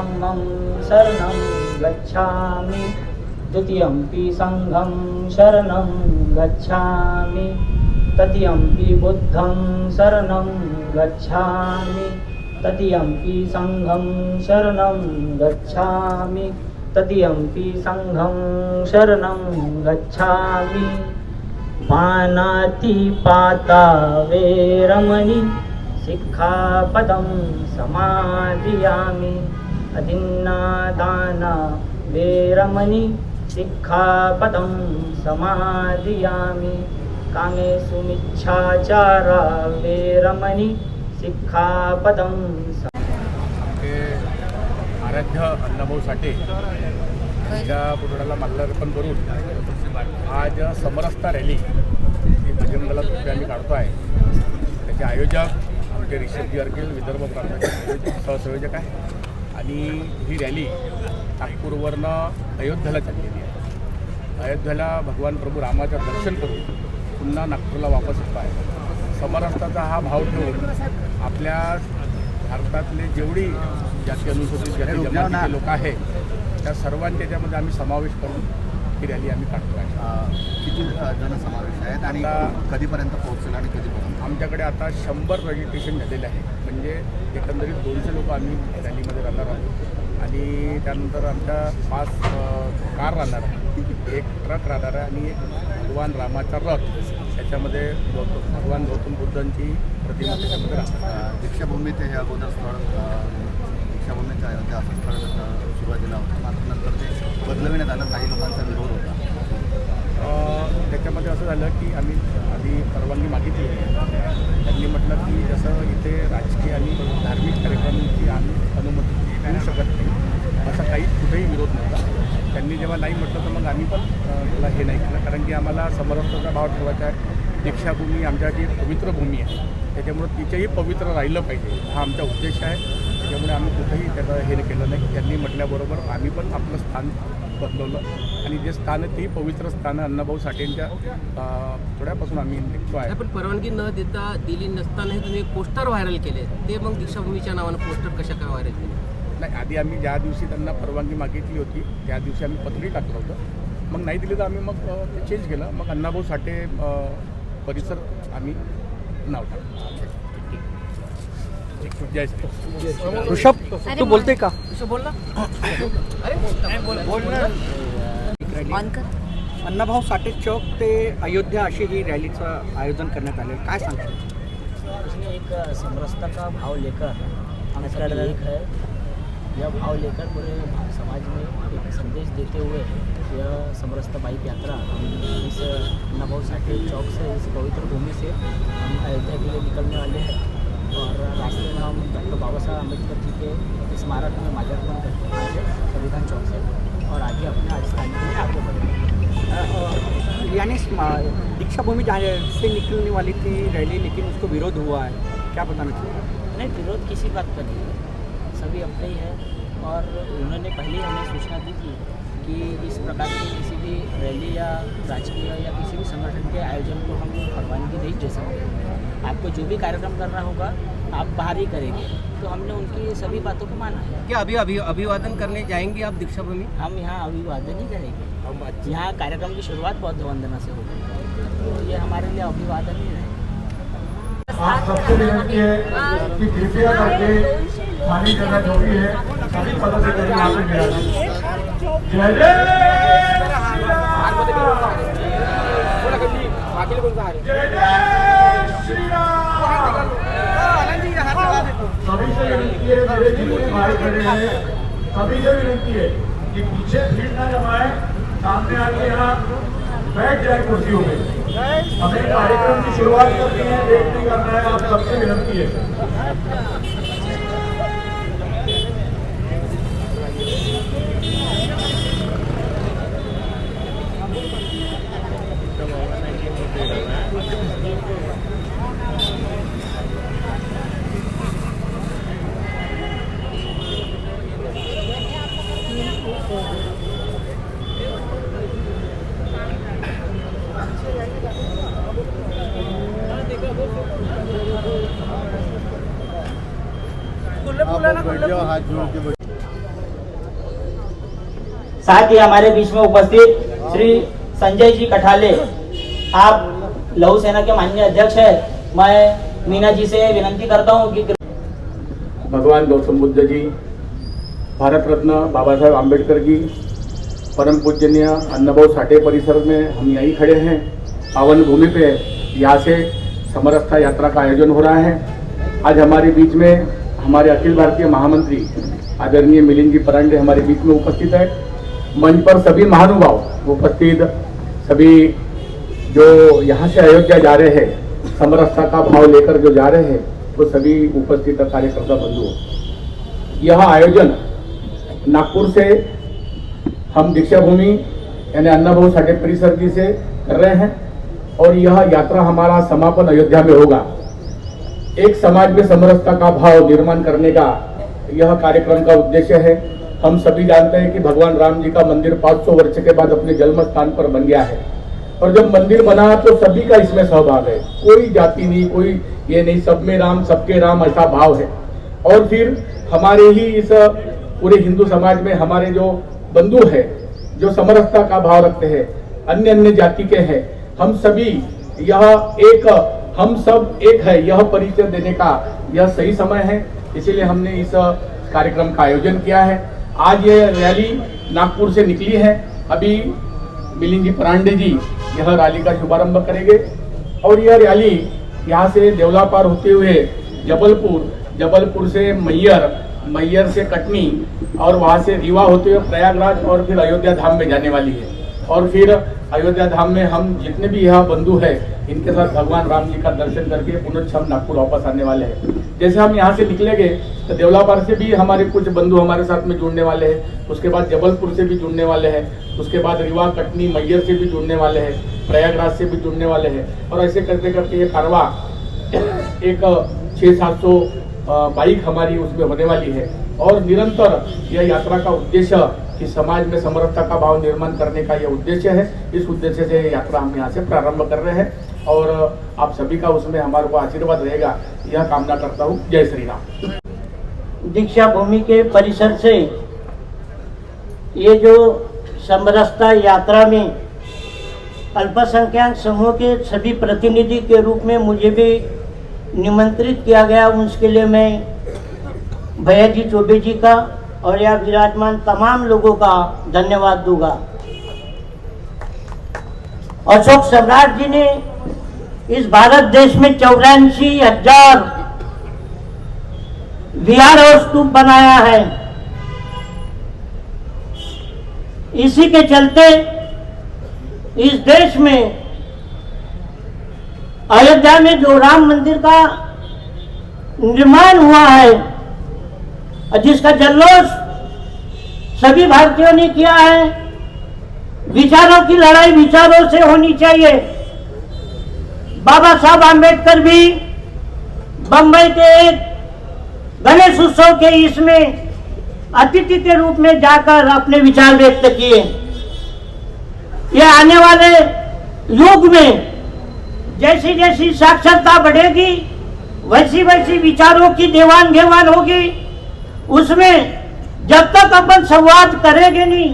धम्मं शरणं गच्छामि द्वितीयंपि संघं शरणं गच्छामि तृतीयंपि बुद्धं शरणं गच्छामि तृतीयंपि संघं शरणं गच्छामि तृतीयंपि संघं शरणं गच्छामि पानातिपाता वेरमणि सिक्खापदं समादियामि अदिन्नादाना वेरमणि सिक्खापदं समादियामि कामेषु मिच्छाचारा वेरमणि सिक्खापदं आराध्य अण्णाभाऊ साठे यांच्या पुतळ्याला माल्यार्पण करून आज समरसता रॅली ही बजरंगदलातर्फे आम्ही काढतो आहे. त्याचे आयोजक आमचे ऋषभ अर्केल विदर्भ प्रांताचे सहसंयोजक आहे आणि ही रॅली नागपूरवरनं अयोध्येला चाललेली आहे. अयोध्येला भगवान प्रभू रामाचं दर्शन करून पुन्हा नागपूरला वापस येतो आहे. समरसताचा हा भाव ठेवून आपल्या भारतातले जेवढी जाती अनुसूचित जाती जमातीचे लोक आहेत त्या सर्वांच्या त्याच्यामध्ये आम्ही समावेश करून ही रॅली आम्ही काढतो आहे. किती जण समावेश आहेत आणि कधीपर्यंत पोहोचेल आणि कधीपर्यंत? आमच्याकडे आता 100 रजिस्ट्रेशन झालेले आहे. म्हणजे एकंदरीत 200 लोक आम्ही रॅलीमध्ये राहणार आहोत आणि त्यानंतर आमच्या 5 कार राहणार आहे, 1 ट्रक राहणार आहे आणि 1 भगवान रामाचा रथ, त्याच्यामध्ये भगवान गौतम बुद्धांची प्रतिमा त्याच्यामध्ये राहणार. दीक्षाभूमीत हे अगोदर स्थळ दीक्षाभूमीचं अयोध्या असं स्थळ सुरुवातीला होतं, मात्र नंतर ते बदलविण्यात आलं. काही लोकांचा विरोध होता. त्याच्यामध्ये असं झालं की आम्ही आधी परवानगी मागितली. त्यांनी म्हटलं की जसं इथे राजकीय आणि धार्मिक कार्यक्रमांची आम्ही अनुमती देऊ शकत नाही, असा काही कुठेही विरोध नव्हता. त्यांनी जेव्हा नाही म्हटलं तर मग आम्ही पण त्याला हे नाही केलं, कारण की आम्हाला समरसतेचा भाव ठेवायचा आहे. दीक्षाभूमी आमच्यासाठी पवित्र भूमी आहे, त्याच्यामुळं तिचेही पवित्र राहिलं पाहिजे हा आमचा उद्देश आहे. त्यामुळे आम्ही कुठेही त्याला हे केलं नाही. त्यांनी म्हटल्याबरोबर आम्ही पण आपलं स्थान बदलवलं आणि जे स्थान आहे तेही पवित्र स्थान अण्णाभाऊ साठेंच्या थोड्यापासून आम्ही निघतो आहे. पण परवानगी न देता दिली नसतानाही तुम्ही पोस्टर व्हायरल केले, ते मग दीक्षाभूमीच्या नावानं पोस्टर कशा काय व्हायरल केले? नाही, आधी आम्ही ज्या दिवशी त्यांना परवानगी मागितली होती त्या दिवशी आम्ही पत्रही टाकलं होतं. मग नाही दिली तर आम्ही मग ते चेंज केलं. मग अण्णाभाऊ साठे परिसर आम्ही नाव टाकलं. ऋषभ तू बोलते का? ऋषभ बोल ना. अण्णाभाऊ साठे चौक ते अयोध्या अशी ही रॅलीचं आयोजन करण्यात आले, काय सांगतो? इसमें एक समरसता का भाव लेकर हम सब एक है, यह भाव लेकर पूरे समाज में एक संदेश देते हुए यह समरसता बाइक यात्रा हम इस अण्णाभाऊ साठे चौक से, इस पवित्र भूमि से हम अयोध्या के लिए निकलने वाले हैं और रास्ते में हम डॉक्टर बाबा साहब अम्बेडकर जी के स्मारक में माल्यार्पण करते हैं संविधान चौक से और आगे अपने राजस्थान के लिए आगे बढ़ेंगे. यानी दीक्षाभूमि से निकलने वाली थी रैली, लेकिन उसको विरोध हुआ है, क्या बताना चाहिए? नहीं, विरोध किसी बात का नहीं है, सभी अपने ही है और उन्होंने पहले ही हमें सूचना दी थी कि इस प्रकार की किसी भी रैली या राजकीय या किसी भी संगठन के आयोजन को हम परवानगी नहीं दे सकते. आपको जो भी कार्यक्रम करना होगा आप बाहर ही करेंगे. तो हमने उनकी सभी बातों को माना है. क्या अभी अभिवादन करने जाएंगे आप दीक्षाभूमि? हम यहाँ अभिवादन ही करेंगे. यहाँ कार्यक्रम की शुरुआत बौद्ध वंदना से होगी, तो ये हमारे लिए अभिवादन ही रहेगा. आप सबसे विनती है कि कृपया करके खाली जगह जो भी है सभी पदाधिकारी यहाँ पे मिला दें. जय जय श्री राम. सभी से विनती है, मेरे जितने भाई खड़े हैं सभी से विनती है कि पीछे भीड़ न जमाए, सामने आके यहाँ बैठ जाए कुर्सियों में. हमें कार्यक्रम की शुरुआत करनी है, वेट नहीं करना है. आप सबसे विनती है. हाथ जोड़ के साथ ही हमारे बीच में उपस्थित श्री संजय जी कठाले, आप लहू सेना के माननीय अध्यक्ष है। मैं मीना जी से विनती करता हूँ कि भगवान गौतम बुद्ध जी, भारत रत्न बाबा साहेब आम्बेडकर जी, परम पूजनीय अन्नभाऊ साठे परिसर में हम यहीं खड़े हैं। पावन भूमि पे यहाँ से समरसता यात्रा का आयोजन हो रहा है। आज हमारे बीच में हमारे अखिल भारतीय महामंत्री आदरणीय मिलिंद जी परांडे हमारे बीच में उपस्थित है। मंच पर सभी महानुभाव उपस्थित, सभी जो यहाँ से अयोध्या जा रहे हैं, समरसता का भाव लेकर जो जा रहे हैं, वो सभी उपस्थित कार्यकर्ता बंधु। यह आयोजन नागपुर से हम दीक्षा भूमि यानी अन्नभाऊ साठे परिसर जी से कर रहे हैं और यह यात्रा हमारा समापन अयोध्या में होगा। एक समाज में समरसता का भाव निर्माण करने का यह कार्यक्रम का उद्देश्य है। हम सभी जानते हैं कि भगवान राम जी का मंदिर 500 वर्ष के बाद अपने जन्म स्थान पर बन गया है और जब मंदिर बना तो सभी का इसमें सहभाग है, कोई जाति नहीं, कोई ये नहीं, सब में राम सबके राम, ऐसा भाव है। और फिर हमारे ही इस पूरे हिंदू समाज में हमारे जो बंधु है जो समरसता का भाव रखते हैं, अन्य अन्य जाति के हैं, हम सभी हम सब एक है, यह परिचय देने का यह सही समय है। इसीलिए हमने इस कार्यक्रम का आयोजन किया है। आज ये रैली नागपुर से निकली है। अभी मिलिंद जी परांडे जी यह रैली का शुभारंभ करेंगे और यह रैली यहाँ से देवलापार होते हुए जबलपुर से मैयर से कटनी और वहाँ से रीवा होते हुए प्रयागराज और फिर अयोध्या धाम में जाने वाली है। और फिर अयोध्या धाम में हम जितने भी यहाँ बंधु हैं इनके साथ भगवान राम जी का दर्शन करके पुनः हम नागपुर वापस आने वाले हैं। जैसे हम यहाँ से निकलेंगे तो देवलापार से भी हमारे कुछ बंधु हमारे साथ में जुड़ने वाले हैं, उसके बाद जबलपुर से भी जुड़ने वाले हैं, उसके बाद रीवा कटनी मैयर से भी जुड़ने वाले हैं, प्रयागराज से भी जुड़ने वाले हैं। और ऐसे करते करते ये कारवा एक 600-700 बाइक हमारी उसमें होने वाली है। और निरंतर यह यात्रा का उद्देश्य कि समाज में समरसता का भाव निर्माण करने का यह उद्देश्य है। इस उद्देश्य से यात्रा हम यहाँ से प्रारंभ कर रहे हैं और आप सभी का उसमें हमारे को आशीर्वाद रहेगा, यह कामना करता हूँ। जय श्री राम। दीक्षा भूमि के परिसर से ये जो समरसता यात्रा में अल्पसंख्यक समूह के सभी प्रतिनिधि के रूप में मुझे भी निमंत्रित किया गया, उसके लिए मैं भैया जी चौबे जी का और यहाँ विराजमान तमाम लोगों का धन्यवाद दूंगा। अशोक सम्राट जी ने इस भारत देश में 84,000 विहार और स्तूप बनाया है। इसी के चलते इस देश में अयोध्या में जो राम मंदिर का निर्माण हुआ है, जिसका जल्लोष सभी भारतीयों ने किया है। विचारों की लड़ाई विचारों से होनी चाहिए। बाबा साहब आम्बेडकर भी बंबई के एक गणेश उत्सव के इसमें अतिथि के रूप में जाकर अपने विचार व्यक्त किए। यह आने वाले युग में जैसी जैसी साक्षरता बढ़ेगी वैसी वैसी विचारों की देवान घेवान होगी। उसमें जब तक अपन संवाद करेंगे नहीं,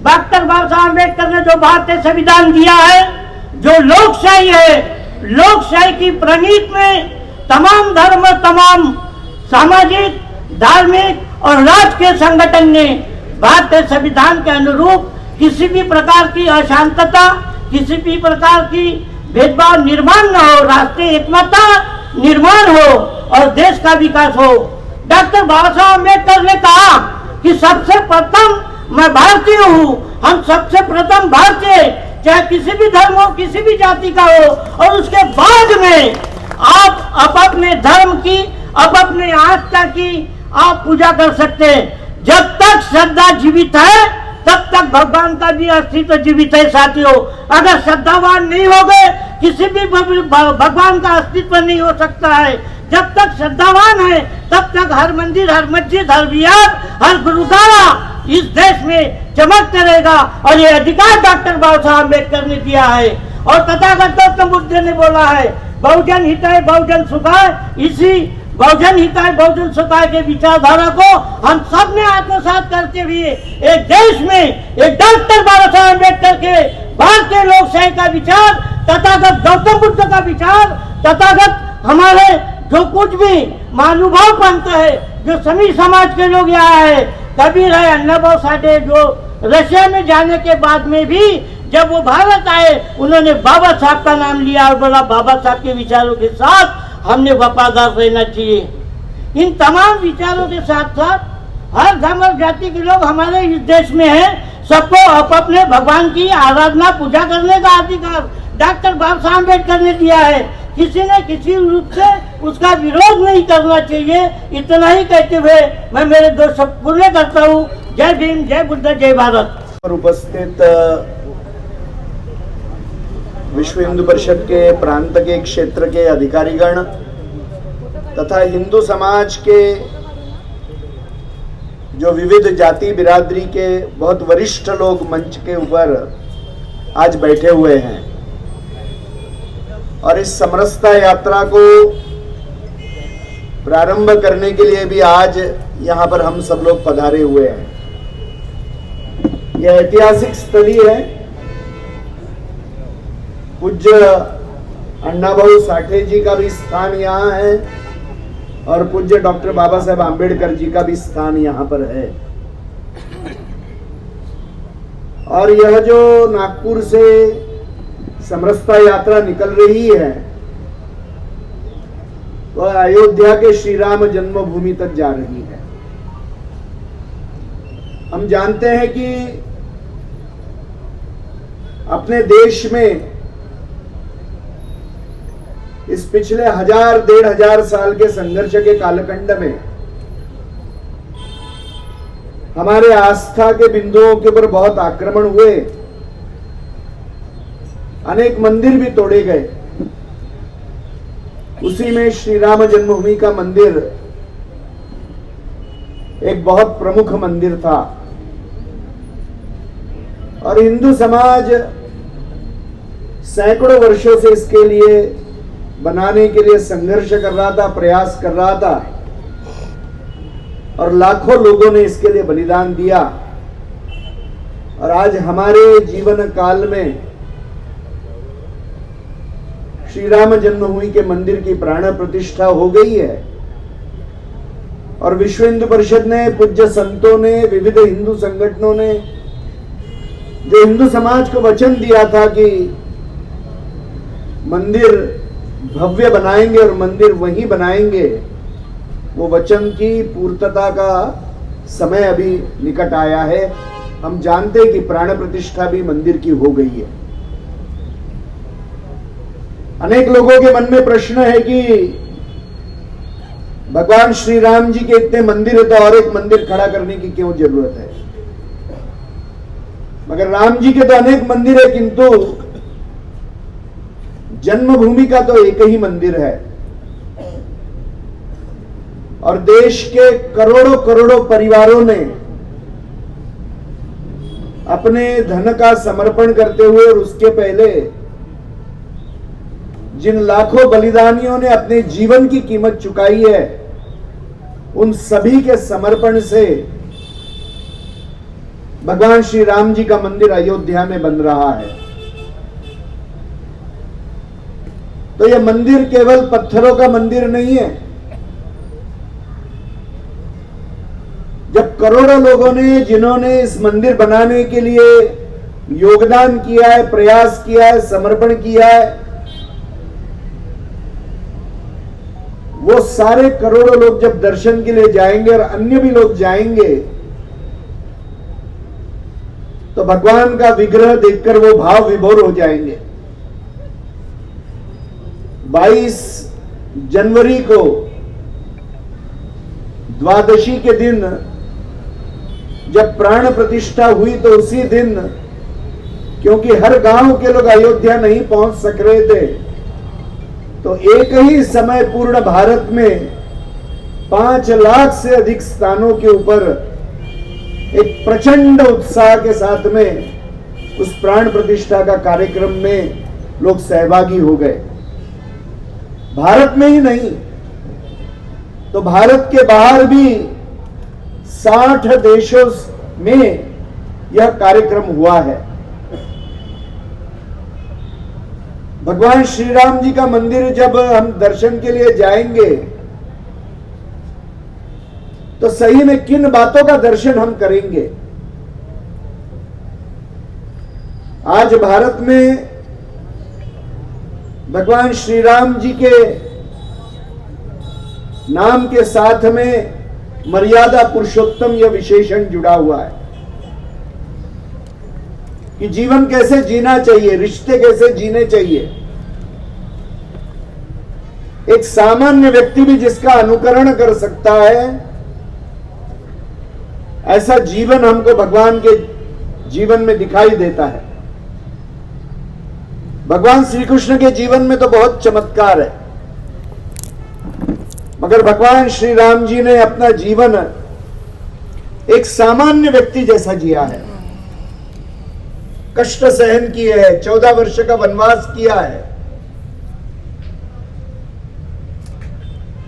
डॉक्टर बाबा साहब आम्बेडकर ने जो भारतीय संविधान दिया है, जो लोकशाही है, लोकशाही की प्रणीत में तमाम धर्म, तमाम सामाजिक, धार्मिक और राजकीय संगठन ने भारतीय संविधान के अनुरूप किसी भी प्रकार की अशांतता, किसी भी प्रकार की भेदभाव निर्माण न हो, राष्ट्रीय एकमता निर्माण हो और देश का विकास हो। डॉक्टर बाबा साहब आम्बेडकर ने कहा कि सबसे प्रथम मैं भारतीय हूँ, हम सबसे प्रथम भारतीय, चाहे किसी भी धर्म हो, किसी भी जाति का हो, और उसके बाद में आप अपने धर्म की, अपने आस्था की आप पूजा कर सकते हैं। जब तक श्रद्धा जीवित है तब तक भगवान का भी अस्तित्व जीवित है साथियों। अगर श्रद्धावान नहीं हो गए किसी भी भगवान का अस्तित्व नहीं हो सकता है। जब तक श्रद्धावान है तब तक हर मंदिर, हर मस्जिद, हर विहार, हर गुरुद्वारा इस देश में चमकते रहेगा। और ये अधिकार डॉक्टर बाबा साहब अम्बेडकर ने दिया है और तथागत गौतम बुद्ध ने बोला है, बहुजन हिताय बहुजन सुखाय। इसी बहुजन हिताय बहुजन सुखाय के विचारधारा को हम सब ने आत्मसात करते हुए एक देश में एक डॉक्टर बाबा साहब अम्बेडकर के भारतीय लोकशाही का विचार, तथागत गौतम बुद्ध का विचार, तथागत हमारे जो कुछ भी महानुभाव पंथ है, जो सभी समाज के लोग यहाँ है, कबीर है, अण्णाभाऊ साठे, जो रशिया में जाने के बाद में भी जब वो भारत आए उन्होंने बाबा साहब का नाम लिया और बोला बाबा साहब के विचारों के साथ हमने वफादार रहना चाहिए। इन तमाम विचारों के साथ साथ हर धर्म और जाति के लोग हमारे इस देश में हैं, सबको अपने भगवान की आराधना पूजा करने का अधिकार डॉक्टर बाबा साहब अम्बेडकर ने दिया है। किसी ने किसी रूप से उसका विरोध नहीं करना चाहिए। इतना ही कहते हुए मैं मेरे 2 शब्द पूरे करता हूँ। जय भीम, जय बुद्ध, जय भारत। उपस्थित विश्व हिंदू परिषद के प्रांत के क्षेत्र के अधिकारीगण तथा हिंदू समाज के जो विविध जाति बिरादरी के बहुत वरिष्ठ लोग मंच के ऊपर आज बैठे हुए हैं और इस समरसता यात्रा को प्रारंभ करने के लिए भी आज यहाँ पर हम सब लोग पधारे हुए हैं। यह ऐतिहासिक स्थली है। पूज्य अण्णाभाऊ साठे जी का भी स्थान यहाँ है और पूज्य डॉक्टर बाबा साहेब आम्बेडकर जी का भी स्थान यहाँ पर है। और यह जो नागपुर से समरसता यात्रा निकल रही है वह अयोध्या के श्री राम जन्मभूमि तक जा रही है। हम जानते हैं कि अपने देश में इस पिछले 1000-1500 साल के संघर्ष के कालखंड में हमारे आस्था के बिंदुओं के ऊपर बहुत आक्रमण हुए, अनेक मंदिर भी तोड़े गए। उसी में श्री राम जन्मभूमि का मंदिर एक बहुत प्रमुख मंदिर था और हिंदू समाज सैकड़ों वर्षों से इसके लिए बनाने के लिए संघर्ष कर रहा था, प्रयास कर रहा था और लाखों लोगों ने इसके लिए बलिदान दिया। और आज हमारे जीवन काल में श्री राम जन्मभूमि के मंदिर की प्राण प्रतिष्ठा हो गई है और विश्व हिंदू परिषद ने, पूज्य संतों ने, विविध हिंदू संगठनों ने जो हिंदू समाज को वचन दिया था कि मंदिर भव्य बनाएंगे और मंदिर वहीं बनाएंगे, वो वचन की पूर्तता का समय अभी निकट आया है। हम जानते हैं कि प्राण प्रतिष्ठा भी मंदिर की हो गई है। अनेक लोगों के मन में प्रश्न है कि भगवान श्री राम जी के इतने मंदिर है तो और एक मंदिर खड़ा करने की क्यों जरूरत है। मगर राम जी के तो अनेक मंदिर है, किंतु जन्मभूमि का तो एक ही मंदिर है। और देश के करोड़ों करोड़ों परिवारों ने अपने धन का समर्पण करते हुए और उसके पहले जिन लाखों बलिदानियों ने अपने जीवन की कीमत चुकाई है, उन सभी के समर्पण से भगवान श्री राम जी का मंदिर अयोध्या में बन रहा है। तो यह मंदिर केवल पत्थरों का मंदिर नहीं है। जब करोड़ों लोगों ने, जिन्होंने इस मंदिर बनाने के लिए योगदान किया है, प्रयास किया है, समर्पण किया है, वो सारे करोड़ों लोग जब दर्शन के लिए जाएंगे और अन्य भी लोग जाएंगे तो भगवान का विग्रह देखकर वो भाव विभोर हो जाएंगे। 22 जनवरी को द्वादशी के दिन जब प्राण प्रतिष्ठा हुई तो उसी दिन, क्योंकि हर गांव के लोग अयोध्या नहीं पहुंच सक रहे थे, तो एक ही समय पूर्ण भारत में 5 लाख से अधिक स्थानों के ऊपर एक प्रचंड उत्साह के साथ में उस प्राण प्रतिष्ठा का कार्यक्रम में लोग सहभागी हो गए। भारत में ही नहीं, तो भारत के बाहर भी 60 देशों में यह कार्यक्रम हुआ है। भगवान श्री राम जी का मंदिर जब हम दर्शन के लिए जाएंगे तो सही में किन बातों का दर्शन हम करेंगे। आज भारत में भगवान श्री राम जी के नाम के साथ में मर्यादा पुरुषोत्तम यह विशेषण जुड़ा हुआ है कि जीवन कैसे जीना चाहिए, रिश्ते कैसे जीने चाहिए। एक सामान्य व्यक्ति भी जिसका अनुकरण कर सकता है, ऐसा जीवन हमको भगवान के जीवन में दिखाई देता है। भगवान श्री कृष्ण के जीवन में तो बहुत चमत्कार है, मगर भगवान श्री राम जी ने अपना जीवन एक सामान्य व्यक्ति जैसा जिया है। कष्ट सहन किए हैं, 14 वर्ष का वनवास किया है,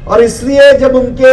और इसलिए जब उनके